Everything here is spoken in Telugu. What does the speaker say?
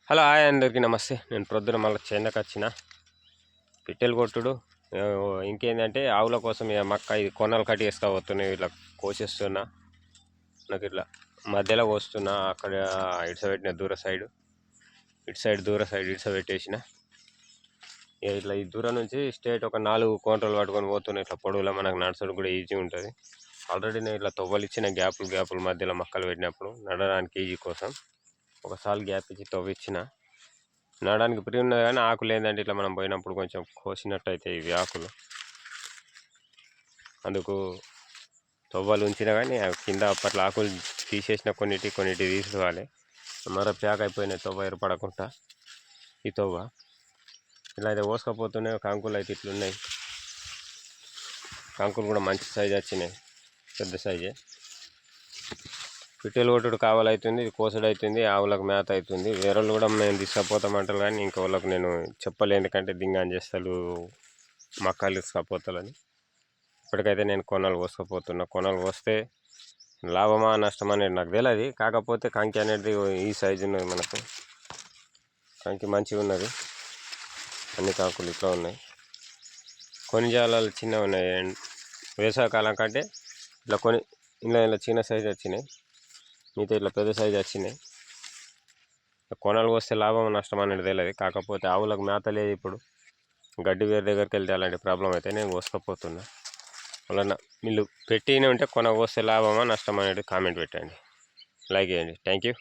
హలో హాయ్ అందరికీ నమస్తే. నేను ప్రొద్దున మళ్ళీ చేనుకి వచ్చిన పిట్టెలు కొట్టుడు. ఇంకేంటంటే ఆవుల కోసం ఇక మక్క ఇది కొనలు కట్టి వేసుకోబోతున్నాయి. ఇట్లా కోసేస్తున్నా, నాకు ఇట్లా మధ్యలో కోస్తున్నా. అక్కడ ఇటుస పెట్టిన దూర సైడ్, దూర సైడ్ ఇటుస పెట్టేసిన. ఇక ఇట్లా ఈ దూరం నుంచి స్ట్రేట్ ఒక 4 కోంటలు పట్టుకొని పోతున్నాయి. ఇట్లా పొడవులో మనకు నడుచడం కూడా ఈజీ ఉంటుంది. ఆల్రెడీ నేను ఇట్లా తవ్వలు ఇచ్చిన గ్యాపుల మధ్యలో మొక్కలు పెట్టినప్పుడు నడడానికి ఈజీ కోసం ఒకసారి గ్యాప్ ఇచ్చి తవ్విచ్చిన. నడడానికి ఫ్రీ ఉన్నది కానీ ఆకులు ఏంటంటే ఇట్లా మనం పోయినప్పుడు కొంచెం కోసినట్టు అయితే ఇవి ఆకులు, అందుకు తవ్వలు ఉంచిన కానీ కింద అప్పట్లో ఆకులు తీసేసిన కొన్నిటి తీసుకోవాలి. మరో ప్యాక్ అయిపోయినాయి తవ్వ ఏర్పడకుండా. ఈ తవ్వ ఇలా అయితే కోసుకపోతున్నాయి. కంకులు అయితే ఇట్లున్నాయి. కంకులు కూడా మంచి సైజు వచ్చినాయి, పెద్ద సైజే. పిట్టెలు కొట్టుడు కావాలవుతుంది, ఇది కోసడు అవుతుంది, ఆవులకు మేత అవుతుంది. వేరే వాళ్ళు కూడా మేము తీసుకపోతామంటారు కానీ ఇంకా వాళ్ళకు నేను చెప్పలేదు, ఎందుకంటే దింగాని చేస్తారు మక్కలు తీసుకపోతాలని. ఇప్పటికైతే నేను కొనలు కోసుకపోతున్నా. కొనలు కోస్తే లాభమా నష్టమా అనేది నాకు తెలియదు. కాకపోతే కంకి అనేది ఈ సైజు ఉన్నది, మనకు కంకి మంచిగా ఉన్నది. అన్ని కంకులు ఇట్లా ఉన్నాయి. కొన్ని జాలాలు చిన్నగా ఉన్నాయి. వేసవకాలం కంటే ఇట్లా ఇలా చిన్న సైజు వచ్చినాయి, మిగతా ఇట్లా పెద్ద సైజు వచ్చినాయి. కొనలు వస్తే లాభం నష్టం అనేది తెలియదు. కాకపోతే ఆవులకు మేత లేదు. ఇప్పుడు గడ్డి వేరే దగ్గరికి వెళ్తే అలాంటి ప్రాబ్లం అయితే నేను కోసుకపోతున్నా. వలన వీళ్ళు పెట్టినే ఉంటే కొన కోస్తే లాభమా నష్టం అనేది కామెంట్ పెట్టండి, లైక్ చేయండి. Thank you.